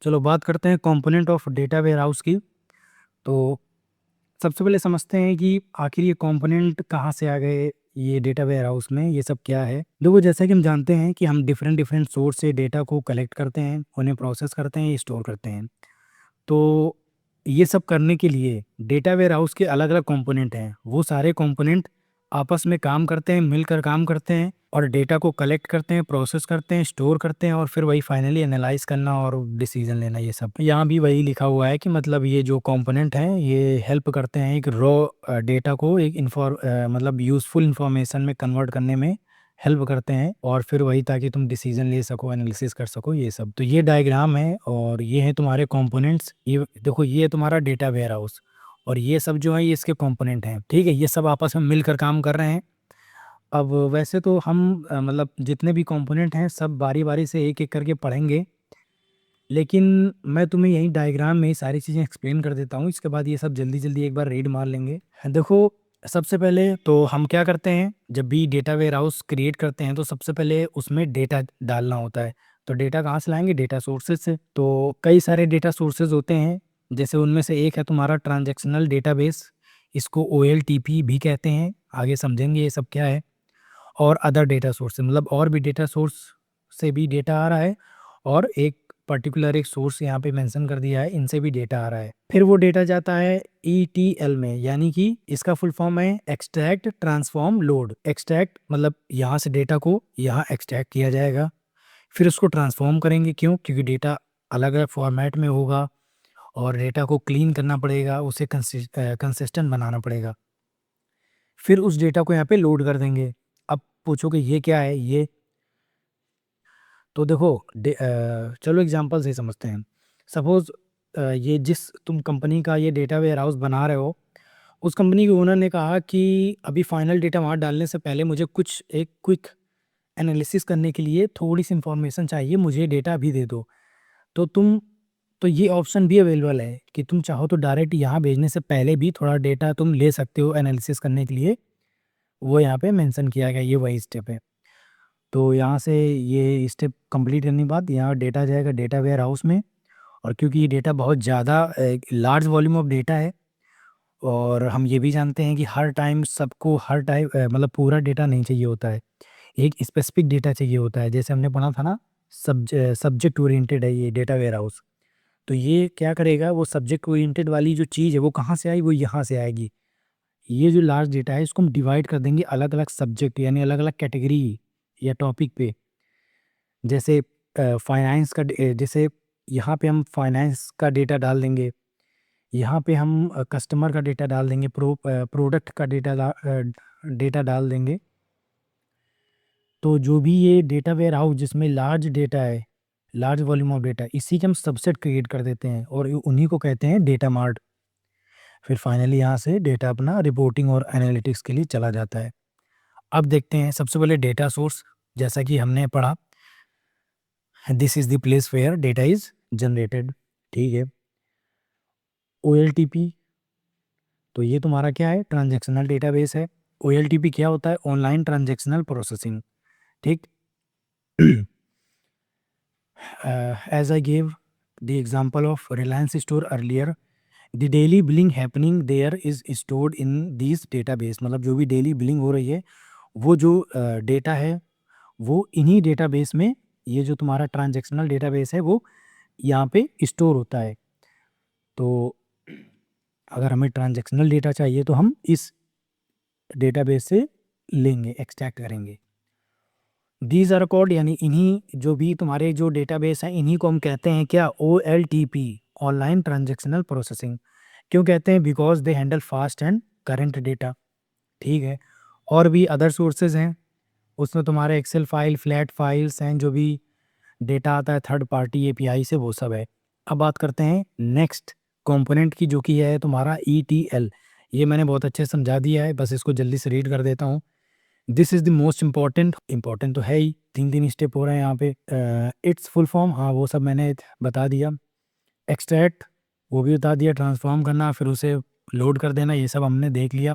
चलो बात करते हैं component of data warehouse की। तो सबसे पहले समझते हैं कि आखिर ये कंपोनेंट कहाँ से आ गए, ये डेटा वेयर हाउस में ये सब क्या है। देखो, जैसा कि हम जानते हैं कि हम डिफरेंट डिफरेंट सोर्स से डेटा को कलेक्ट करते हैं, उन्हें प्रोसेस करते हैं, स्टोर करते हैं। तो ये सब करने के लिए डेटा वेयर हाउस के अलग अलग कंपोनेंट हैं। वो सारे कंपोनेंट आपस में काम करते हैं, मिलकर काम करते हैं और डेटा को कलेक्ट करते हैं, प्रोसेस करते हैं, स्टोर करते हैं और फिर वही फाइनली एनालाइज करना और डिसीजन लेना। ये सब यहाँ भी वही लिखा हुआ है कि मतलब ये जो कंपोनेंट हैं ये हेल्प करते हैं एक रॉ डेटा को एक मतलब यूज़फुल इंफॉर्मेशन में कन्वर्ट करने में हेल्प करते हैं और फिर वही ताकि तुम डिसीजन ले सको, एनालिसिस कर सको। ये सब तो ये डायग्राम है और ये है तुम्हारे कंपोनेंट्स। ये देखो, ये है तुम्हारा डेटा वेयर हाउस और ये सब जो है ये इसके कंपोनेंट हैं। ठीक है, ये सब आपस में मिलकर काम कर रहे हैं। अब वैसे तो हम मतलब जितने भी कंपोनेंट हैं सब बारी बारी से एक एक करके पढ़ेंगे, लेकिन मैं तुम्हें यही डायग्राम में सारी चीज़ें एक्सप्लेन कर देता हूँ। इसके बाद ये सब जल्दी जल्दी एक बार रीड मार लेंगे। देखो, सबसे पहले तो हम क्या करते हैं, जब भी डेटा वेयर हाउस क्रिएट करते हैं तो सबसे पहले उसमें डेटा डालना होता है। तो डेटा कहाँ से लाएंगे? डेटा सोर्सेज से। तो कई सारे डेटा सोर्सेज होते हैं, जैसे उनमें से एक है तुम्हारा ट्रांजैक्शनल डेटाबेस। इसको OLTP भी कहते हैं, आगे समझेंगे ये सब क्या है। और अदर डेटा सोर्स मतलब और भी डेटा सोर्स से भी डेटा आ रहा है और एक पर्टिकुलर एक सोर्स यहाँ पे मेंशन कर दिया है, इनसे भी डेटा आ रहा है। फिर वो डेटा जाता है ETL में, यानी कि इसका फुल फॉर्म है एक्सट्रैक्ट ट्रांसफॉर्म लोड। एक्सट्रैक्ट मतलब यहाँ से डेटा को यहाँ एक्सट्रैक्ट किया जाएगा, फिर उसको ट्रांसफॉर्म करेंगे। क्यों? क्योंकि डेटा अलग अलग फॉर्मेट में होगा और डेटा को क्लीन करना पड़ेगा, उसे कंसिस्टेंट बनाना पड़ेगा। फिर उस डेटा को यहाँ पे लोड कर देंगे। अब पूछोगे ये क्या है ये? तो देखो, चलो एग्जांपल से समझते हैं। सपोज ये जिस तुम कंपनी का ये डेटा वेयर हाउस बना रहे हो, उस कंपनी के ओनर ने कहा कि अभी फाइनल डेटा वहाँ डालने से पहले मुझे कुछ एक क्विक एनालिसिस करने के लिए थोड़ी सी इंफॉर्मेशन चाहिए, मुझे डेटा अभी दे दो। तो तो ये ऑप्शन भी अवेलेबल है कि तुम चाहो तो डायरेक्ट यहाँ भेजने से पहले भी थोड़ा डेटा तुम ले सकते हो एनालिसिस करने के लिए। वो यहाँ पे मेंशन किया गया, ये वही स्टेप है। तो यहाँ से ये स्टेप कंप्लीट करने के बाद यहाँ डेटा जाएगा डेटा वेयर हाउस में। और क्योंकि ये डेटा बहुत ज़्यादा लार्ज वॉल्यूम ऑफ डेटा है और हम ये भी जानते हैं कि हर टाइम सबको हर टाइम मतलब पूरा डेटा नहीं चाहिए होता है, एक स्पेसिफिक डेटा चाहिए होता है। जैसे हमने पढ़ा था ना, सब्जेक्ट ओरिएंटेड है ये डेटा वेयर हाउस। तो ये क्या करेगा, वो सब्जेक्ट ओरिएंटेड वाली जो चीज़ है वो कहाँ से आई? वो यहाँ से आएगी। ये जो लार्ज डेटा है इसको हम डिवाइड कर देंगे अलग अलग सब्जेक्ट यानी अलग अलग कैटेगरी या टॉपिक पे। जैसे फाइनेंस का जैसे यहाँ पे हम फाइनेंस का डेटा डाल देंगे, यहाँ पे हम कस्टमर का डेटा डाल देंगे, प्रोडक्ट का डेटा डाल देंगे। तो जो भी ये डेटा वेयर हाउस जिसमें लार्ज डेटा है, लार्ज वॉल्यूम ऑफ डेटा, इसी के हम सबसेट क्रिएट कर देते हैं और उन्हीं को कहते हैं डेटा मार्ट। फिर फाइनली यहाँ से डेटा अपना रिपोर्टिंग और एनालिटिक्स के लिए चला जाता है। अब देखते हैं सबसे पहले डेटा सोर्स। जैसा कि हमने पढ़ा, this is the place where data is generated. ठीक है। OLTP, तो ये तुम्हारा क्या है? ट्रांजैक्शनल डेटाबेस है। OLTP क्या होता है? Online transactional processing. ठीक। As I gave the example of Reliance store earlier, the daily billing happening there is stored in this database. मतलब जो भी डेली बिलिंग हो रही है वो जो डेटा है वो इन्हीं डेटाबेस में, ये जो तुम्हारा ट्रांजैक्शनल डेटाबेस है वो यहाँ पे स्टोर होता है। तो अगर हमें ट्रांजैक्शनल डेटा चाहिए तो हम इस डेटाबेस से लेंगे, एक्सट्रैक्ट करेंगे। दीज आर कॉल्ड, यानी इन्हीं जो भी तुम्हारे जो डेटाबेस हैं इन्हीं को हम कहते हैं क्या? OLTP, online transactional processing. क्यों कहते हैं? Because they handle fast and current data. ठीक है। और भी अदर सोर्सेज हैं, उसमें तुम्हारे एक्सेल फाइल, फ्लैट फाइल्स हैं, जो भी डेटा आता है थर्ड पार्टी API से, वो सब है। अब बात करते हैं नेक्स्ट कंपोनेंट की, जो कि है तुम्हारा ETL। ये मैंने बहुत अच्छे से समझा दिया है, बस इसको जल्दी से रीड कर देता हूँ। This is the most important. Important तो है ही, तीन तीन स्टेप हो रहे हैं यहाँ पे। इट्स फुल फॉर्म, हाँ वो सब मैंने बता दिया। एक्सट्रैक्ट वो भी बता दिया, ट्रांसफॉर्म करना फिर उसे लोड कर देना, ये सब हमने देख लिया।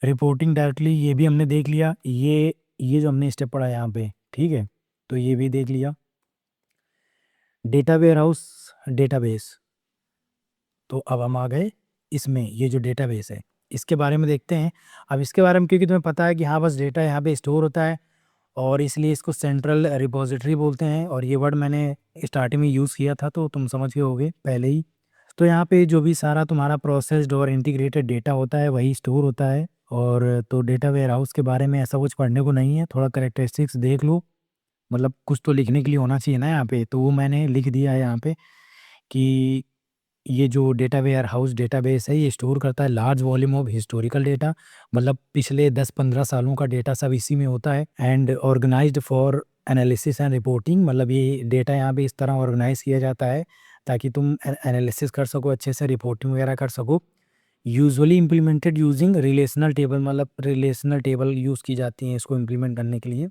रिपोर्टिंग डायरेक्टली ये भी हमने देख लिया। ये जो हमने स्टेप पढ़ा यहाँ पे, ठीक है, तो ये भी देख लिया। Data warehouse database. तो अब हम आ गए इसमें, ये जो डेटाबेस है इसके बारे में देखते हैं। अब इसके बारे में क्योंकि तुम्हें पता है कि हाँ बस डेटा यहाँ पे स्टोर होता है और इसलिए इसको सेंट्रल रिपोजिटरी बोलते हैं, और ये वर्ड मैंने स्टार्टिंग में यूज़ किया था तो तुम समझ गए होगे पहले ही। तो यहाँ पे जो भी सारा तुम्हारा प्रोसेस्ड और इंटीग्रेटेड डेटा होता है वही स्टोर होता है। और तो डेटा वेयरहाउस के बारे में ऐसा कुछ पढ़ने को नहीं है, थोड़ा करेक्टरिस्टिक्स देख लो, मतलब कुछ तो लिखने के लिए होना चाहिए ना यहाँ पे, तो वो मैंने लिख दिया है यहाँ पे कि ये जो डेटा वेयरहाउस डेटाबेस है ये स्टोर करता है large volume of historical data, मतलब पिछले 10-15 सालों का डेटा सब इसी में होता है। And organized for analysis and reporting, मतलब ये डेटा यहाँ पे इस तरह ऑर्गेनाइज किया जाता है ताकि तुम एनालिसिस कर सको, अच्छे से रिपोर्टिंग वगैरह कर सको। Usually implemented using relational table, मतलब रिलेशनल टेबल यूज़ की जाती हैं इसको इम्प्लीमेंट करने के लिए।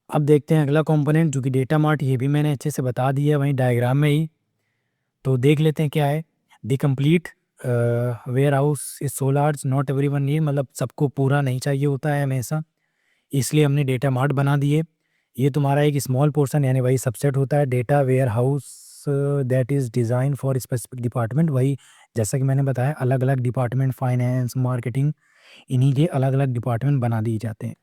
अब देखते हैं अगला कंपोनेंट जो कि डेटा मार्ट, ये भी मैंने अच्छे से बता दिया है वहीं डायग्राम में ही। तो देख लेते हैं क्या है। The complete warehouse is so large not everyone need, मतलब सबको पूरा नहीं चाहिए होता है हमेशा, इसलिए हमने डेटा मार्ट बना दिए। ये तुम्हारा एक स्मॉल पोर्शन यानी वही सबसेट होता है data warehouse that is design for specific department. वही जैसा कि मैंने बताया अलग अलग डिपार्टमेंट, फाइनेंस, मार्केटिंग, इन्हीं के अलग अलग डिपार्टमेंट बना दिए जाते हैं।